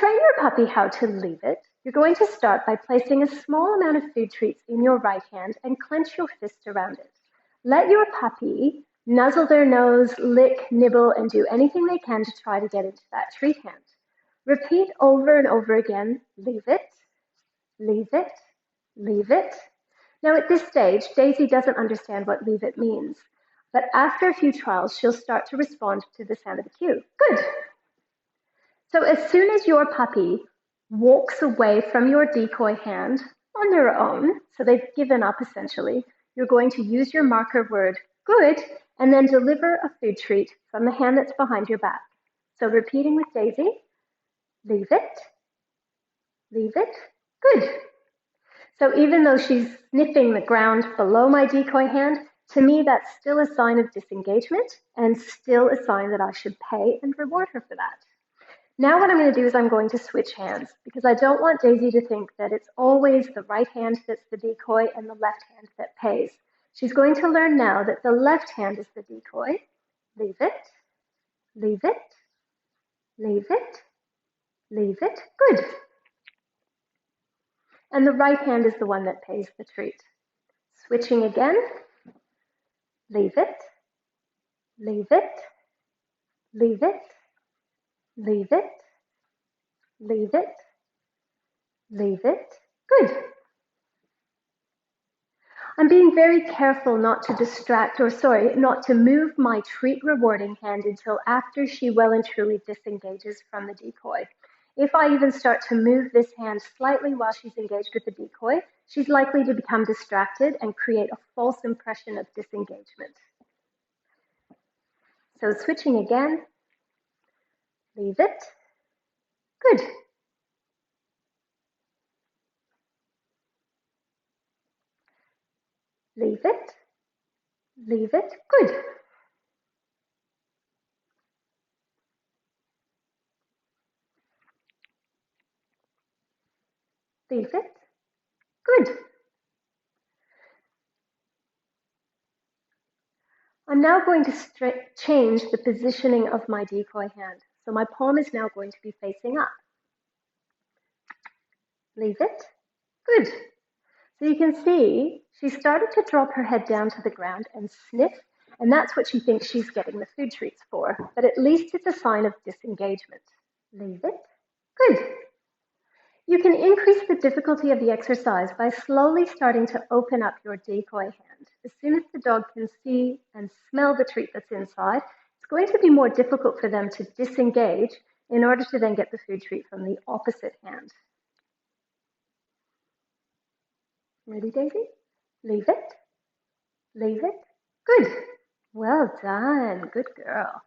train your puppy how to leave it, you're going to start by placing a small amount of food treats in your right hand and clench your fist around it. Let your puppy nuzzle their nose, lick, nibble, and do anything they can to try to get into that treat hand. Repeat over and over again, leave it, leave it, leave it. Now at this stage, Daisy doesn't understand what leave it means, but after a few trials, she'll start to respond to the sound of the cue. Good. So as soon as your puppy walks away from your decoy hand on their own, so they've given up essentially, you're going to use your marker word, good, and then deliver a food treat from the hand that's behind your back. So repeating with Daisy, leave it, good. So even though she's sniffing the ground below my decoy hand, to me that's still a sign of disengagement and still a sign that I should pay and reward her for that. Now what I'm going to do is I'm going to switch hands because I don't want Daisy to think that it's always the right hand that's the decoy and the left hand that pays. She's going to learn now that the left hand is the decoy. Leave it, leave it, leave it, leave it, good. And the right hand is the one that pays the treat. Switching again, leave it, leave it, leave it, leave it, leave it, leave it, good. I'm being very careful not to move my treat rewarding hand until after she well and truly disengages from the decoy. If I even start to move this hand slightly while she's engaged with the decoy, she's likely to become distracted and create a false impression of disengagement. So switching again, leave it, good. Leave it, good. Leave it, good. I'm now going to change the positioning of my decoy hand. So my palm is now going to be facing up. Leave it, good. So you can see she started to drop her head down to the ground and sniff, and that's what she thinks she's getting the food treats for, but at least it's a sign of disengagement. Leave it, good. You can increase the difficulty of the exercise by slowly starting to open up your decoy hand. As soon as the dog can see and smell the treat that's inside, it's going to be more difficult for them to disengage in order to then get the food treat from the opposite hand. Ready, Daisy? Leave it, leave it, good. Well done, good girl.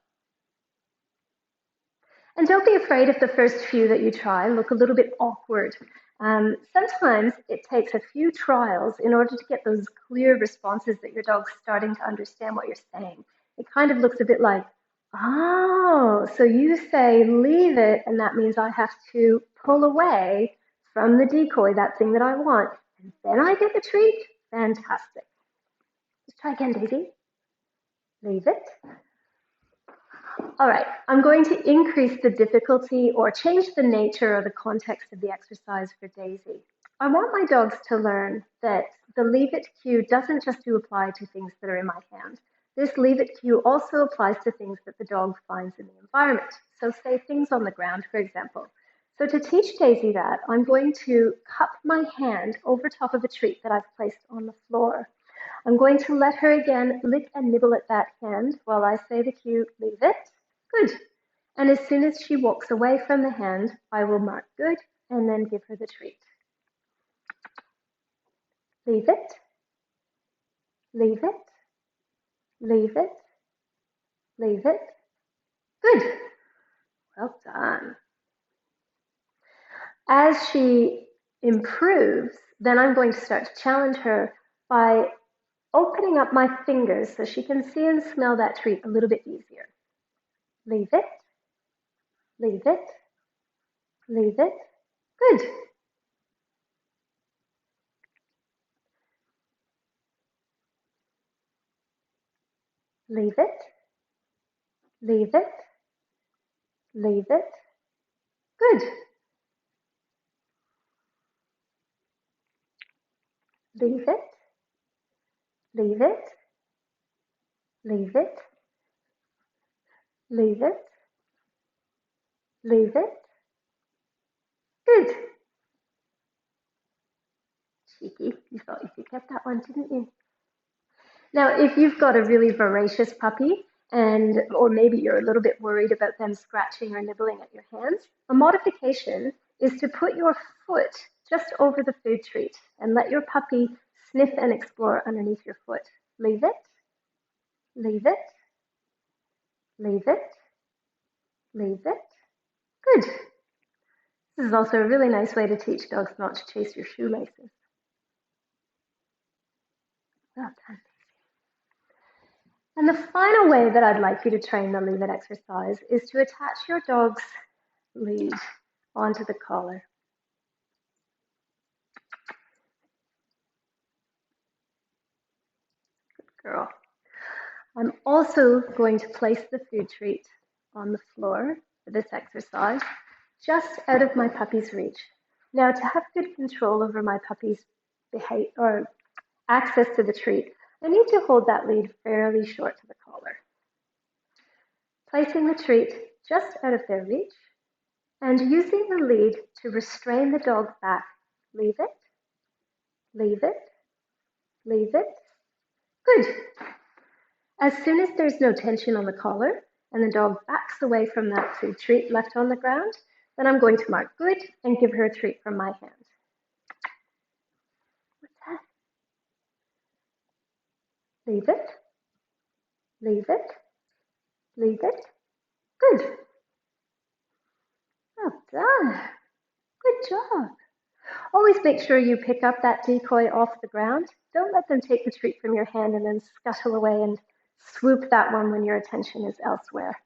And don't be afraid if the first few that you try look a little bit awkward. Sometimes it takes a few trials in order to get those clear responses that your dog's starting to understand what you're saying. It kind of looks a bit like, oh, so you say leave it, and that means I have to pull away from the decoy, that thing that I want, and then I get the treat? Fantastic. Let's try again, Daisy. Leave it. All right, I'm going to increase the difficulty or change the nature or the context of the exercise for Daisy. I want my dogs to learn that the leave it cue doesn't just apply to things that are in my hand. This leave it cue also applies to things that the dog finds in the environment. So say things on the ground, for example. So to teach Daisy that, I'm going to cup my hand over top of a treat that I've placed on the floor. I'm going to let her again lick and nibble at that hand while I say the cue, leave it, good. And as soon as she walks away from the hand, I will mark good and then give her the treat. Leave it, leave it, leave it, leave it, good. Well done. As she improves, then I'm going to start to challenge her by opening up my fingers so she can see and smell that treat a little bit easier. Leave it, leave it, leave it, good. Leave it, leave it, leave it, good. leave it, leave it, leave it, leave it, leave it. Good. Cheeky, you thought you could get that one, didn't you? Now, if you've got a really voracious puppy, or maybe you're a little bit worried about them scratching or nibbling at your hands, a modification is to put your foot just over the food treat and let your puppy sniff and explore underneath your foot. Leave it, leave it, leave it, leave it. Good. This is also a really nice way to teach dogs not to chase your shoelaces. Well done. And the final way that I'd like you to train the leave it exercise is to attach your dog's lead onto the collar. Good girl. I'm also going to place the food treat on the floor for this exercise, just out of my puppy's reach. Now, to have good control over my puppy's behavior or access to the treat, I need to hold that lead fairly short to the collar. Placing the treat just out of their reach and using the lead to restrain the dog back. Leave it, leave it, leave it. Good. As soon as there's no tension on the collar and the dog backs away from that food treat left on the ground, then I'm going to mark good and give her a treat from my hand. What's that? Leave it, leave it, leave it. Good. Well done. Good job. Always make sure you pick up that decoy off the ground. Don't let them take the treat from your hand and then scuttle away and swoop that one when your attention is elsewhere.